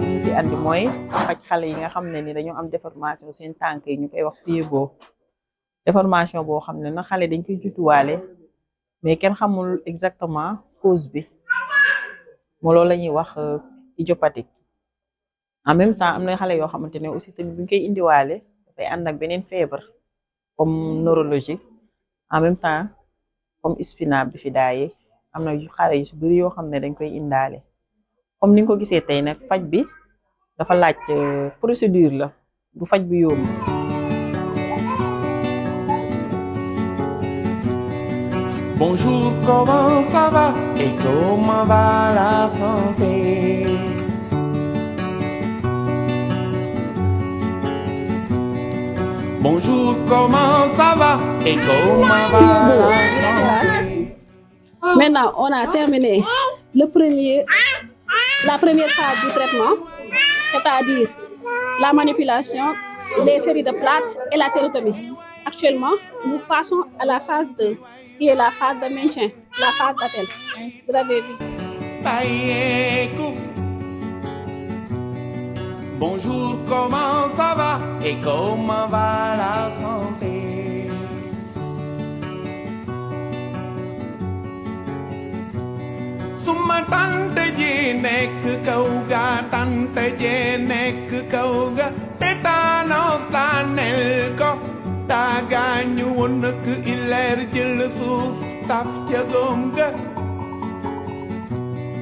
yi ñu fi andi mooy faj xale yi nga xam ne ni dañoo am déformation seen tànk yi ñu koy wax pied-bot déformation boo xam ne na xale dañ koy judduwaale mais kenn xamul exactement cause bi moo loolu la ñuy wax idiopathique en même temps am na xale yoo xamante ne aussi tamit bu ñu koy indiwaale dafay ànd ak beneen feebar comme neurologie en même temps comme spina bifida am na xale yu si bëri yoo xam ne dañ koy indaale comme ni nga ko gisee tey nag faj bi dafa laaj procédure la du faj bu yomb. Bonjour, comment ça va et comment va la santé? Bonjour, comment ça va et comment va la santé? Maintenant, on a terminé la première phase du traitement, c'est-à-dire la manipulation, les séries de plaques et la thérotomie. Actuellement, nous passons à la phase 2, qui est la phase de maintien, la phase d'appel. Vous avez vu. Bonjour, comment ça va et comment va la santé? Suma tante ji nekk kaw ga tante ji nekk kaw ga tétanos daaneel ko taagaañu woon nak ileer jël suuf taf ca góom ga.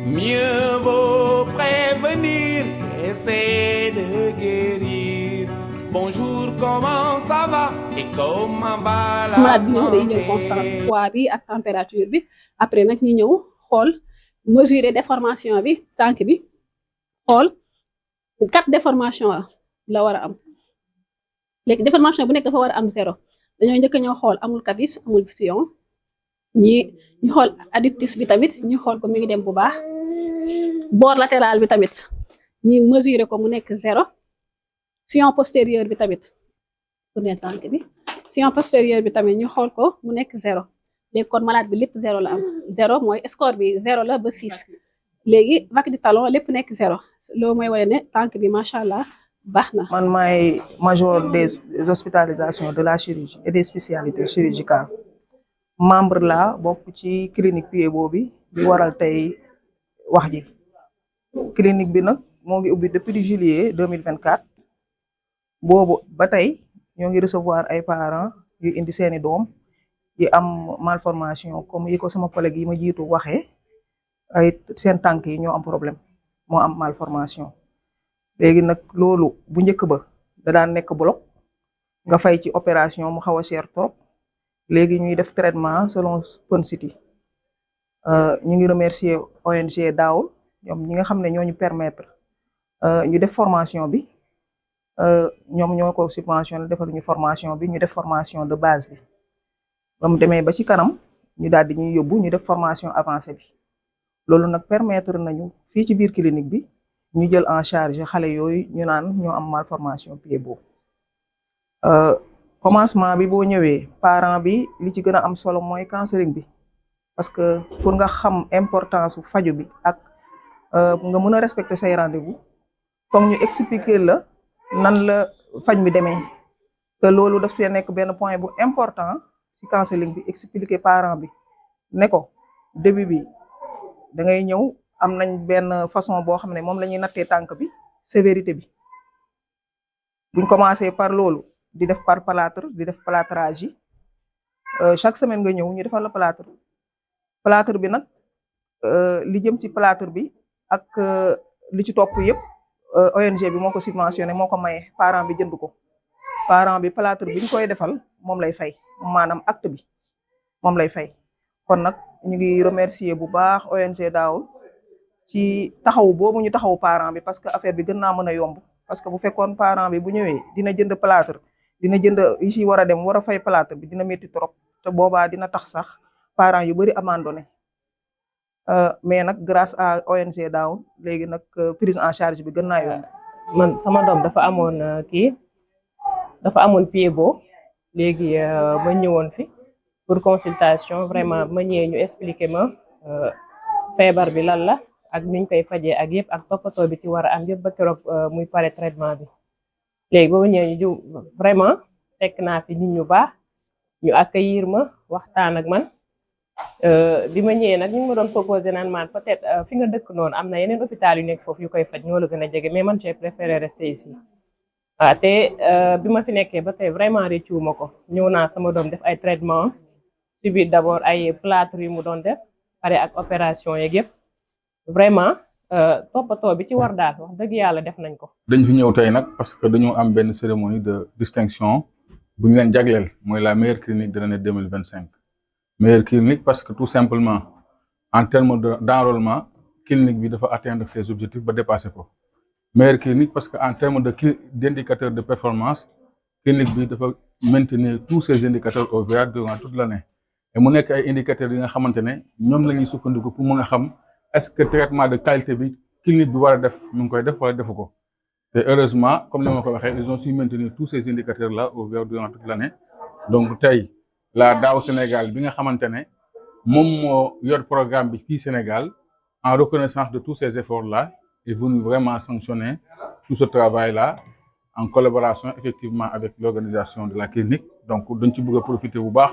Mieux vaut prévenir qu'essayer de guérir. Bonjour, comment ça va et comment va la malade bi ñëw day jël santé? constant poids bi ak température bi après nag ñu ñëw xool mesurer déformation bi tànk bi xool 4 déformation la war a am léegi déformation bu nekk dafa war a am 0 dañoo njëkk a ñëw xool amul cavis amul fusion ñu xool adductus bi tamit ñu xool ko mi ngi dem bu baax bord latéral bi tamit ñu mesurer ko mu nekk 0 sillon postérieur bi tamit pour ne tànk bi sillon postérieur bi tamit ñu xool ko mu nekk 0 léegi kon malade bi lépp 0 la am 0 mooy score bi 0 la ba 6 léegi vague du talon lépp nekk 0 loolu mooy wane ne tànk bi macha allah baax na. man maay major des hospitalisations de la chirurgie et des spécialités chirurgicales membre la bokk ci clinique pied-bot bi waral tey wax ji clinique bi nag moo ngi ubbi depuis juillet 2024 boobu ba tey ñoo ngi recevoir ay parents yu indi seeni doom yi am malformation comme yi ko sama collègue yi ma jiitu waxee ay seen tànk yi ñoo am problème moo am malformation léegi nag loolu bu njëkk ba da daan nekk bloc nga fay ci opération mu xaw a cher trop léegi ñuy def traitement selon Ponsity ñu ngi remercier ONG Daawul ñoom ñi nga xam ne ñoo ñu permettre ñu def formation bi ñoom ñoo ko subventionné defal ñu formation bi ñu def formation de base bi ba mu demee ba ci kanam ñu daal di ñuy yóbbu ñu def formation avancée bi loolu nag permettre nañu fii ci biir clinique bi ñu jël en charge xale yooyu ñu naan ñoo am malformation pied-bot commencement bi boo ñëwee parent bi li ci gën a am solo mooy counseling bi parce que pour nga xam importance su faju bi ak nga mën a respecter say rendez-vous comme ñu expliquer la nan la faj bi demee te loolu daf see nekk benn point bu important ci counseling bi expliquer parent bi ne ko début bi da ngay ñëw am nañ benn façon boo xam ne moom la ñuy nattee tànk bi sévérité bi buñ commencé par loolu di def par plâtre di def plâtrage yi chaque semaine nga ñëw ñu defal la plâtre bi nag li jëm ci plâtre bi ak li ci topp yëpp ONG bi moo ko subventionné moo ko maye parent bi jënd ko parent bi plâtre bi ñu koy defal moom lay fay maanaam acte bi moom lay fay kon nag ñu ngi remercier bu baax ONG Daawul ci taxaw boobu ñu taxaw parent bi parce que affaire bi gën naa mën a yomb parce que bu fekkoon parent bi bu ñëwee dina jënd plâtre dina jënd yi ci war a dem war a fay plâtre bi dina métti trop te boobaa dina tax sax parents yu bari abandonné mais nag grâce à ONG Daawul léegi nag prise en charge bi gën naa yomb. man sama doom dafa amoon pied-bot léegi ma ñëwoon fi pour consultation vraiment ma ñëwee ñu expliquer ma feebar bi lan la ak niñ koy fajee ak yëpp ak toppatoo bi ci war a am yëpp ba keroog muy pare traitement bi léegi ba ma ñëwee ñu vraiment fekk naa fi nit ñu baax ñu accueillir ma waxtaan ak man bi ma ñëwee nag ñu ngi ma doon proposé naan man peut-être fi nga dëkk noonu am na yeneen hôpital yu nekk foofu yu koy faj ñoo la gën a jege mais man j'ai préféré rester ici waaw te bi ma fi nekkee ba tey vraiment réccuwuma ko ñëw naa sama doom def ay traitement suivi d'abord ay plâtre yu mu doon def pare ak opération yeeg yëpp vraiment toppatoo bi ci war daal wax dëgg yàlla def nañ ko. dañ fi ñëw tey nag parce que dañoo am benn cérémonie de distinction bu ñu leen jagleel mooy la meilleure clinique de l'année 2025 meilleure clinique parce que tout simplement en termes d'enrôlement clinique bi dafa atteindre ses objectifs ba dépasser ko meilleure clinique parce que en termes d'indicateurs de performance clinique bi dafa maintenir tous ces indicateurs au vert durant toute l'année et mu nekk ay indicateurs yi nga xamante ne ñoom la ñuy sukkandiku pour mën a xam est-ce que traitement de qualité bi clinique bi war a def mu ngi koy def wala defu ko te heureusement comme ni ma ko waxee ils ont su maintenir tous ces indicateurs là au vert durant toute l'année donc tey la daaw Sénégal bi nga xamante ne moom moo yor programme bi fii Sénégal en reconnaissance de tous ces efforts là est venu vraiment sanctionner tout ce travail là en collaboration effectivement avec l'organisation de la clinique donc dañ ci bëgg a profiter bu baax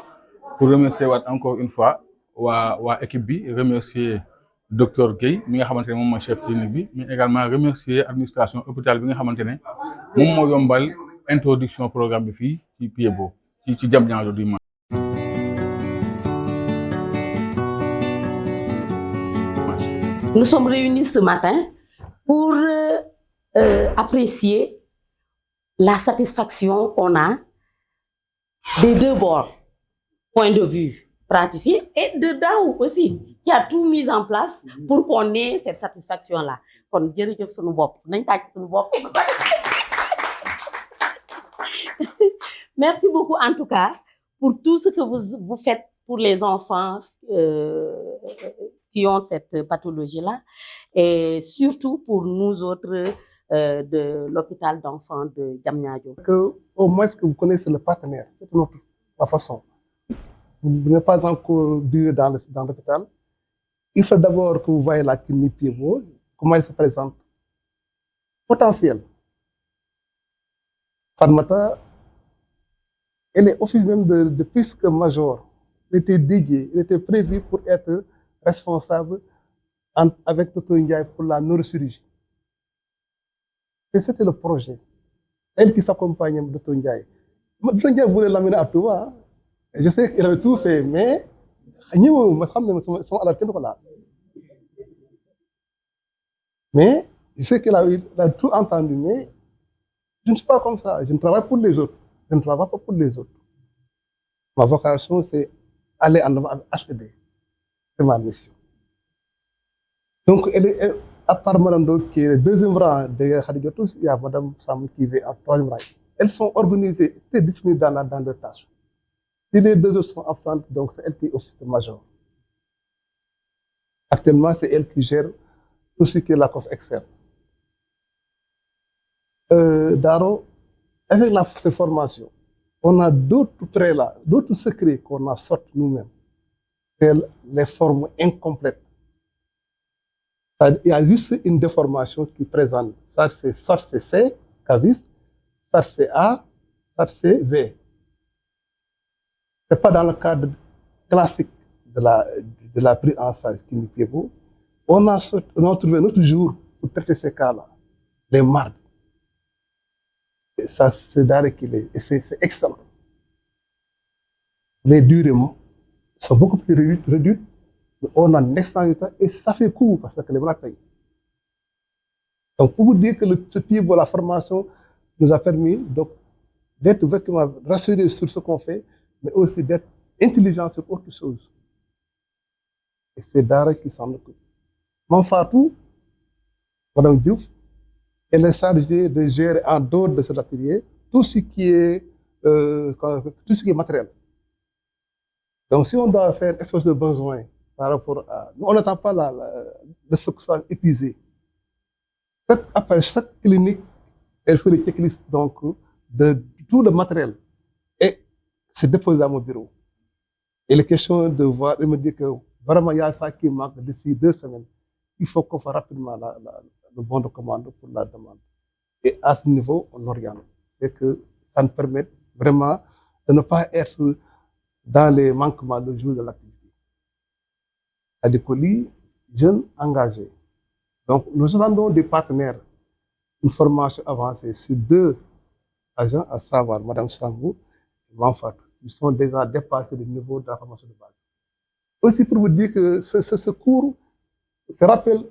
pour remercier waat encore une fois waa équipe bi remercier docteur Guèye mi nga xamante ne moom mooy chef clinique bi mais également remercier administration hôpital bi nga xamante ne moom moo yombal introduction programme bi fii ci Piedbot ci Diamniadio du Mali. Nous sommes réunis ce matin pour apprécier la satisfaction qu'on a des deux bords, point de vue praticien et de Daou aussi, qui a tout mis en place pour qu'on ait cette satisfaction-là. Kon jërëjëf sunu bopp nañ tàcc sunu bopp. Merci beaucoup en tout cas pour tout ce que vous faites pour les enfants qui ont cette pathologie-là et surtout pour nous autres de l'hôpital d'enfants de Diamniadio. Que au moins que vous connaissez le partenaire, c'est notre façon. Vous n'êtes pas encore duré dans l'hôpital. Il faut d'abord que vous voyez la clinique Piedbot, comment elle se présente. Potentiel. Fatmata, elle est office même de plus que major. Elle était dédiée, elle était prévue pour être responsable avec Dr Ndiaye pour la neurochirurgie. Et c'était le projet. Elle qui s'accompagnait de Dr Ndiaye. Dr Ndiaye voulait l'amener à Touba. Je sais qu'il avait tout fait, mais je sais qu'il a tout entendu, mais je ne suis pas comme ça. Je ne travaille pour les autres. Je ne travaille pas pour les autres. Ma vocation, c'est aller en avant avec HED. C'est ma mission. Donc, à part Mme Do, qui est le deuxième rang de Khadijatou, il y a Mme Sam qui est en troisième rang. Elles sont organisées, très disponibles dans leurs tâches. Si les deux autres sont absentes, donc c'est elle qui est officier major. Actuellement, c'est elle qui gère tout ce qui est la cause externe. Daro, avec ces formations, on a d'autres traits là, d'autres secrets qu'on a sortis nous-mêmes. C'est les formes incomplètes. Il y a juste une déformation qui présente. Ça, c'est C, cavis, ça, c'est A, ça, c'est V. Ce n'est pas dans le cadre classique de la prise en charge qui nous fait beau. On a trouvé un autre jour pour traiter ces cas-là, les mardis. Et ça, c'est d'arrêt qu'il est. Et c'est excellent. Les durées sont beaucoup plus réduites. Mais on a un excellent temps et ça fait court parce que les bras payent. Donc, pour vous dire que ce Piedbot, la formation, nous a permis d'être vraiment rassurés sur ce qu'on fait, mais aussi d'être intelligent sur autre chose. Et c'est Dara qui s'en occupe. Mon Fatou, Mme Diouf, elle est chargée de gérer en dehors de cet atelier tout ce qui est matériel. Donc, si on doit faire une espèce de besoin par rapport à... Nous, on n'attend pas le stock soit épuisé. Après chaque clinique, elle fait les checklists donc, de tout le matériel. Et c'est déposé dans mon bureau. Et les questions de voir, elle me dit que vraiment, il y a ça qui manque d'ici 2 semaines. il faut qu'on fasse rapidement le bon de commande pour la demande. Et à ce niveau, on oriente. Et que ça nous permet vraiment de ne pas être dans les manquements le jour de l'activité. Adécoli, jeunes engagés. Donc, nous attendons des partenaires une formation avancée sur 2 agents, à savoir Mme Sambou et Manfatou. Ils sont déjà dépassés du niveau de la formation de base. Aussi pour vous dire que ce cours, ce rappel,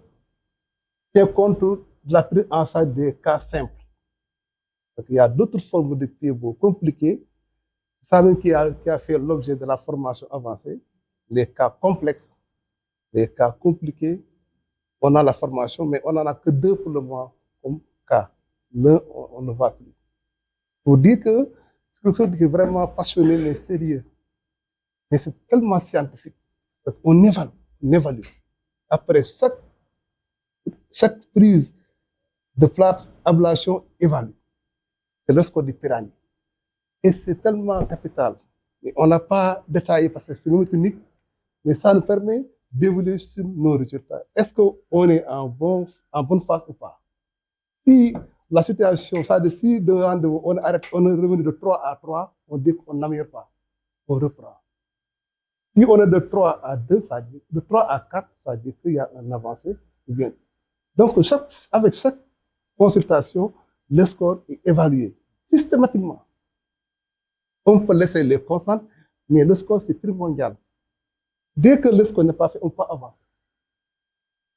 tient compte de la prise en charge des cas simples. Donc, il y a d'autres formes de PIEBO compliquées. C'est ça même qui a fait l'objet de la formation avancée. Les cas complexes, les cas compliqués. On a la formation, mais on n'en a que 2 pour le moment comme cas. L'un, on ne va plus. Pour dire que c'est quelque chose qui est vraiment passionné, mais sérieux. Mais c'est tellement scientifique. On évalue. Après chaque prise de flat, ablation évalue. C'est le score du pyramide. Et c'est tellement capital. Et on n'a pas détaillé parce que c'est une technique, mais ça nous permet d'évoluer sur nos résultats. Est-ce qu'on est en bonne phase ou pas? Si la situation, ça dit, si de rendez-vous, on arrête, on est revenu de 3 à 3, on dit qu'on n'améliore pas. On reprend. Si on est de 3 à 2, ça dit, de 3 à 4, ça dit qu'il y a un avancé. Bien. Donc, avec chaque consultation, le score est évalué systématiquement. On peut laisser les constantes, mais le score, c'est primordial. Dès que le score n'est pas fait, on peut avancer.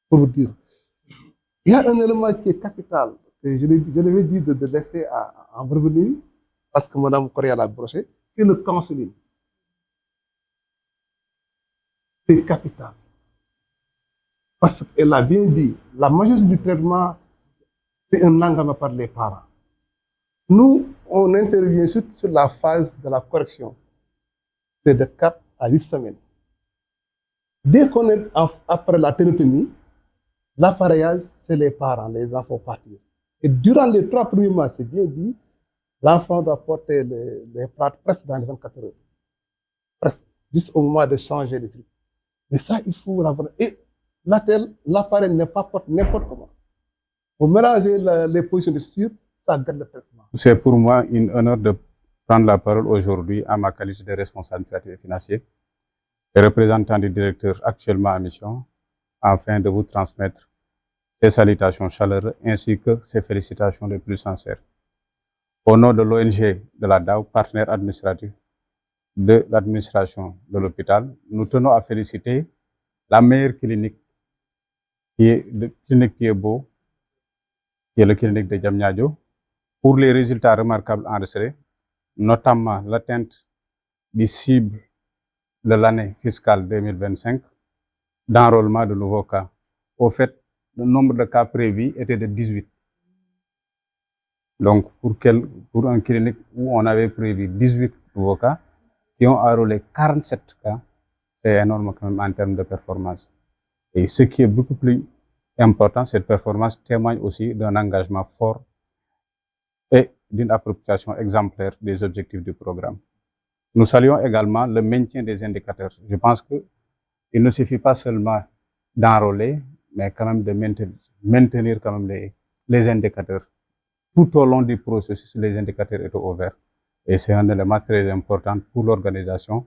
Pour vous dire. Il y a un élément qui est capital. Et je l'avais dit de laisser en revenir, parce que Mme Correa l'a broché, c'est le counseling. C'est capital. Parce qu'elle a bien dit, la majorité du traitement, c'est un engagement par les parents. Nous, on intervient surtout sur la phase de la correction. C'est de 4 à 8 semaines. Dès qu'on est après la ténotomie, l'appareillage, c'est les parents, les enfants partir. Et durant les 3 premiers mois, c'est bien dit, l'enfant doit porter les plâtres presque dans les 24 heures. Presque. Juste au moment de changer les trucs. Mais ça, il faut l'avoir. Et l'appareil n'est pas porté n'importe comment. Vous mélangez les positions de suture, ça garde le traitement. C'est pour moi une honneur de prendre la parole aujourd'hui à ma qualité de responsable administratif et financier et représentant du directeur actuellement en mission, afin de vous transmettre ses salutations chaleureuses ainsi que ses félicitations les plus sincères. Au nom de l'ONG de la DAO, partenaire administratif de l'administration de l'hôpital, nous tenons à féliciter la meilleure clinique qui est le clinique PIEBO, qui est la clinique de Diamniadio, pour les résultats remarquables enregistrés, notamment l'atteinte des cibles de l'année fiscale 2025 d'enrôlement de nouveaux cas. Au fait, le nombre de cas prévus était de 18. Donc, pour une clinique où on avait prévu 18 nouveaux cas, qui ont enrôlé 47 cas, c'est énorme quand même en termes de performance. Et ce qui est beaucoup plus important, cette performance témoigne aussi d'un engagement fort et d'une appropriation exemplaire des objectifs du programme. Nous saluons également le maintien des indicateurs. Je pense qu'il ne suffit pas seulement d'enrôler, mais quand même de maintenir quand même les indicateurs. Tout au long du processus, les indicateurs étaient ouverts. Et c'est un élément très important pour l'organisation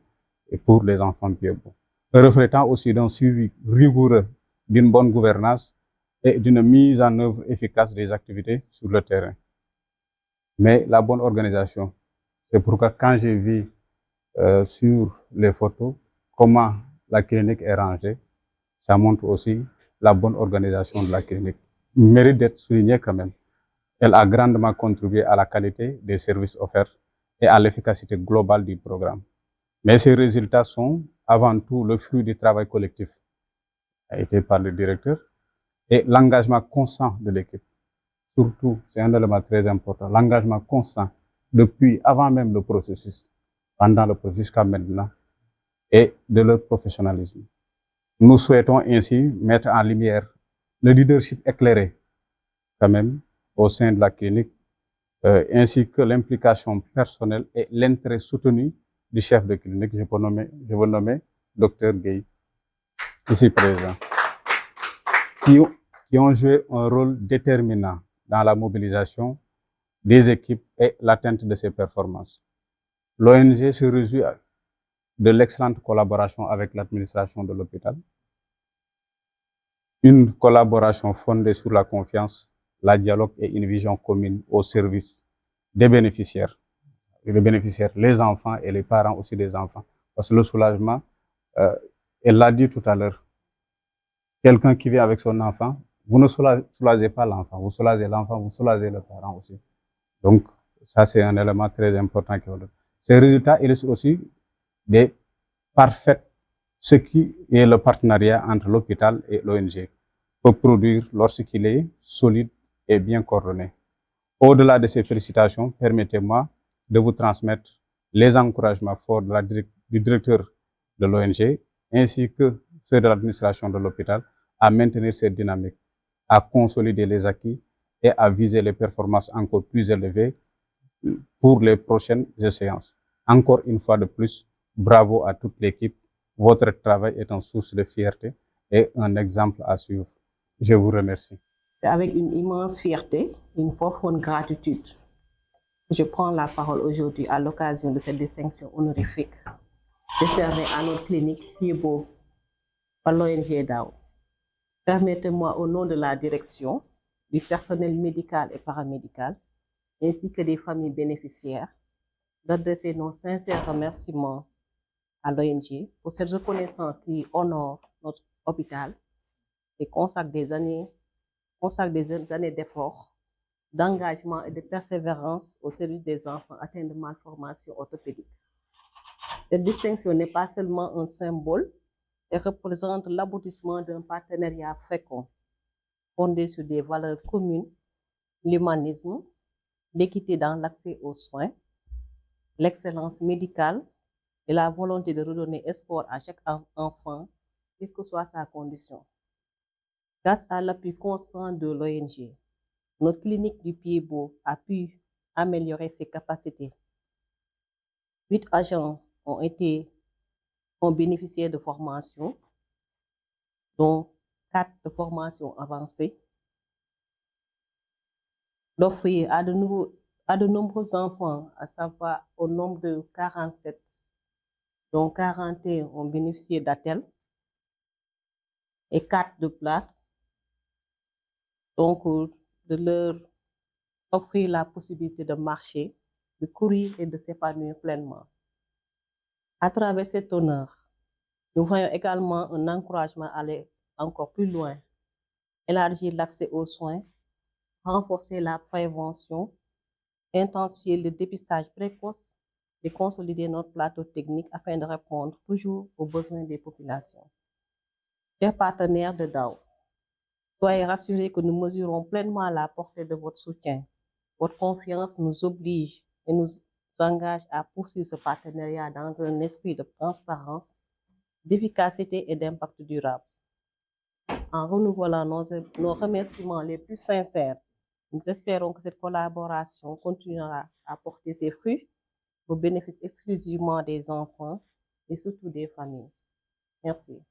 et pour les enfants PIEBO. Reflétant aussi d'un suivi rigoureux, d'une bonne gouvernance et d'une mise en œuvre efficace des activités sur le terrain. Mais la bonne organisation, c'est pourquoi quand j'ai vu sur les photos comment la clinique est rangée, ça montre aussi la bonne organisation de la clinique. Il mérite d'être souligné quand même. Elle a grandement contribué à la qualité des services offerts et à l'efficacité globale du programme. Mais ces résultats sont avant tout le fruit du travail collectif, a été par le directeur, et l'engagement constant de l'équipe. Surtout, c'est un élément très important, l'engagement constant depuis avant même le processus, pendant le processus jusqu'à maintenant, et de leur professionnalisme. Nous souhaitons ainsi mettre en lumière le leadership éclairé, quand même, au sein de la clinique, ainsi que l'implication personnelle et l'intérêt soutenu du chef de clinique, je veux nommer Dr Gueye, ici présent. qui ont joué un rôle déterminant dans la mobilisation des équipes et l'atteinte de ces performances. L'ONG se réjouit de l'excellente collaboration avec l'administration de l'hôpital, une collaboration fondée sur la confiance, le dialogue et une vision commune au service des bénéficiaires. Les bénéficiaires, les enfants et les parents aussi des enfants. Parce que le soulagement, elle l'a dit tout à l'heure, quelqu'un qui vient avec son enfant, vous ne soulagez pas l'enfant, vous soulagez l'enfant, vous soulagez le parent aussi. Donc, ça c'est un élément très important. Ces résultats illustrent aussi des parfaits, ce qui est le partenariat entre l'hôpital et l'ONG peut produire lorsqu'il est solide et bien coordonné. Au-delà de ces félicitations, permettez-moi de vous transmettre les encouragements forts du directeur de l'ONG ainsi que ceux de l'administration de l'hôpital à maintenir cette dynamique, à consolider les acquis et à viser les performances encore plus élevées pour les prochaines échéances. Encore une fois de plus, bravo à toute l'équipe. Votre travail est une source de fierté et un exemple à suivre. Je vous remercie. Avec une immense fierté, une profonde gratitude, je prends la parole aujourd'hui à l'occasion de cette distinction honorifique décernée à notre clinique Pied-Beau par l'ONG DAO. Permettez-moi, au nom de la direction, du personnel médical et paramédical, ainsi que des familles bénéficiaires, d'adresser nos sincères remerciements à l'ONG pour cette reconnaissance qui honore notre hôpital et consacre des années d'efforts, d'engagement et de persévérance au service des enfants atteints de malformations orthopédiques. Cette distinction n'est pas seulement un symbole, elle représente l'aboutissement d'un partenariat fécond, fondé sur des valeurs communes, l'humanisme, l'équité dans l'accès aux soins, l'excellence médicale et la volonté de redonner espoir à chaque enfant, quelle que soit sa condition. Grâce à l'appui constant de l'ONG, notre clinique du Pied-Beau a pu améliorer ses capacités. 8 agents ont bénéficié de formations, dont 4 de formation avancée, d'offrir à de nombreux enfants, à savoir au nombre de 47, dont 41 ont bénéficié d'ATEL et 4 de plate, donc de leur offrir la possibilité de marcher, de courir et de s'épanouir pleinement. À travers cet honneur, nous voyons également un encouragement à aller encore plus loin, élargir l'accès aux soins, renforcer la prévention, intensifier le dépistage précoce et consolider notre plateau technique afin de répondre toujours aux besoins des populations. Chers partenaires de DAO, soyez rassurés que nous mesurons pleinement la portée de votre soutien. Votre confiance nous oblige et nous engage à poursuivre ce partenariat dans un esprit de transparence, d'efficacité et d'impact durable. En renouvelant nos remerciements les plus sincères, nous espérons que cette collaboration continuera à porter ses fruits au bénéfice exclusivement des enfants et surtout des familles. Merci.